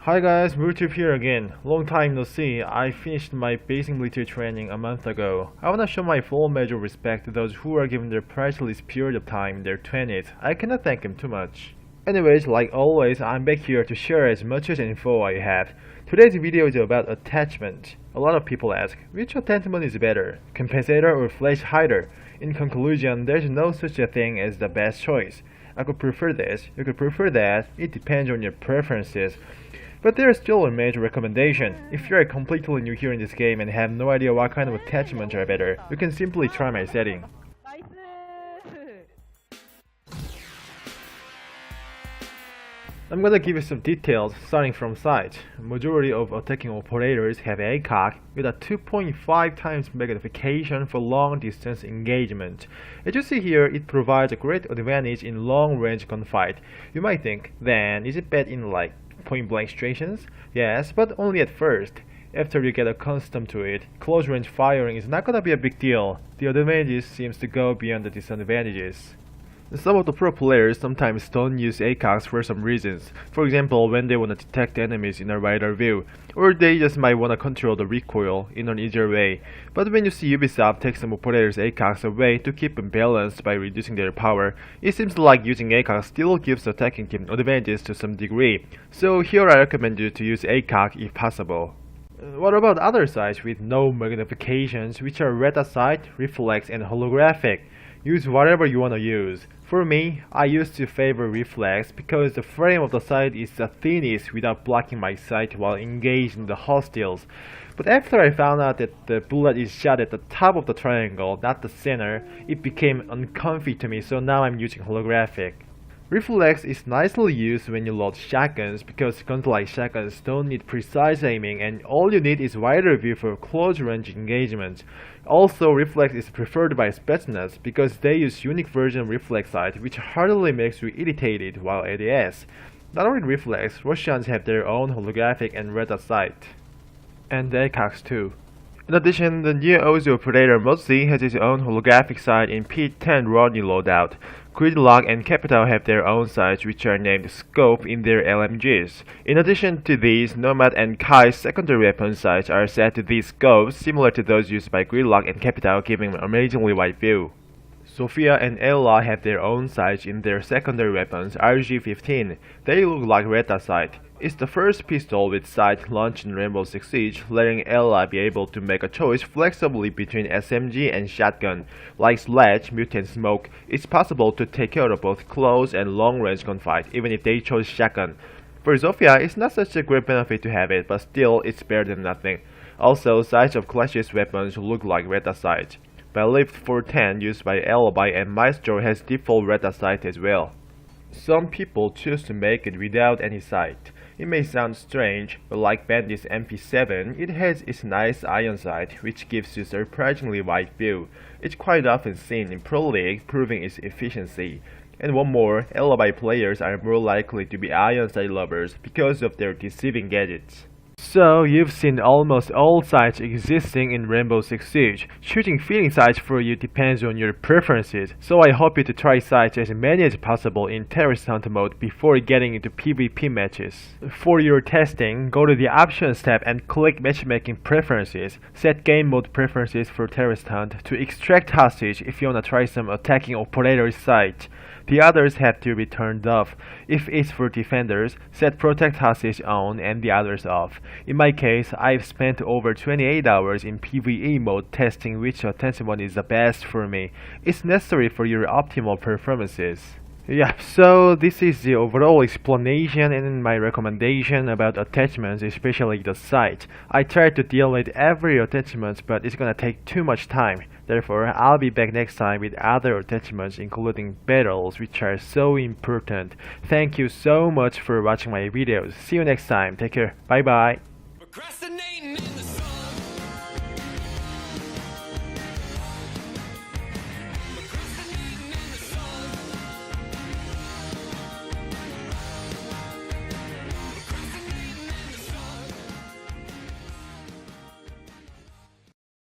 Hi guys, Murtip here again. Long time no see. I finished my basic military training a month ago. I wanna show my full measure of respect to those who are given their priceless period of time in their 20s. I cannot thank them too much. Anyways, like always, I'm back here to share as much as info I have. Today's video is about attachment. A lot of people ask, which attachment is better, compensator or flash hider? In conclusion, there's no such a thing as the best choice. I could prefer this, you could prefer that, it depends on your preferences. But there is still a major recommendation. If you are completely new here in this game and have no idea what kind of attachments are better, you can simply try my setting. I'm gonna give you some details starting from sight. Majority of attacking operators have ACOG with a 2.5 times magnification for long distance engagement. As you see here, it provides a great advantage in long range gunfight. You might think, then is it bad in like point blank situations? Yes, but only at first. After you get accustomed to it, close range firing is not gonna be a big deal. The advantages seems to go beyond the disadvantages. Some of the pro players sometimes don't use ACOGs for some reasons. For example, when they want to detect enemies in a wider view, or they just might want to control the recoil in an easier way. But when you see Ubisoft take some operators' ACOGs away to keep them balanced by reducing their power, it seems like using ACOGs still gives the attacking team advantages to some degree. So here I recommend you to use ACOG if possible. What about other sights with no magnifications, which are red sight, reflex, and holographic? Use whatever you want to use. For me, I used to favor reflex because the frame of the sight is the thinnest without blocking my sight while engaged in the hostiles. But after I found out that the bullet is shot at the top of the triangle, not the center, it became uncomfy to me, so now I'm using holographic. Reflex is nicely used when you load shotguns because guns like shotguns don't need precise aiming and all you need is wider view for close range engagement. Also, Reflex is preferred by Spetsnaz because they use unique version of Reflex sight which hardly makes you irritated while ADS. Not only Reflex, Russians have their own holographic and red dot sight. And the ACOGs too. In addition, the new Aussie operator Mozi has its own holographic sight in P10 Rodney loadout. Gridlock and Capital have their own sights which are named Scope in their LMGs. In addition to these, Nomad and Kai's secondary weapon sights are set to these scopes similar to those used by Gridlock and Capital, giving an amazingly wide view. Sophia and Ella have their own sights in their secondary weapons RG-15. They look like red dot sight. It's the first pistol with sight launched in Rainbow Six Siege, letting Ella be able to make a choice flexibly between SMG and shotgun. Like Sledge, Mutant Smoke, it's possible to take care of both close and long range gunfight, even if they chose shotgun. For Sophia, it's not such a great benefit to have it, but still, it's better than nothing. Also, sights of Clash's weapons look like red dot sights. Lift 410 used by Alibi and Maestro has default red dot sight as well. Some people choose to make it without any sight. It may sound strange, but like Bandit's MP7, it has its nice ion sight, which gives you surprisingly wide view. It's quite often seen in Pro League, proving its efficiency. And one more, Alibi players are more likely to be ion sight lovers because of their deceiving gadgets. So, you've seen almost all sights existing in Rainbow Six Siege. Choosing fitting sights for you depends on your preferences, so I hope you to try sights as many as possible in Terrorist Hunt mode before getting into PvP matches. For your testing, go to the Options tab and click Matchmaking Preferences. Set game mode preferences for Terrorist Hunt to extract hostage if you wanna try some attacking operator's sight. The others have to be turned off. If it's for defenders, set protect hostage on and the others off. In my case, I've spent over 28 hours in PvE mode testing which attachment is the best for me. It's necessary for your optimal performances. Yeah, so this is the overall explanation and my recommendation about attachments, especially the sight. I tried to deal with every attachment, but it's gonna take too much time. Therefore, I'll be back next time with other attachments including battles which are so important. Thank you so much for watching my videos. See you next time. Take care. Bye bye.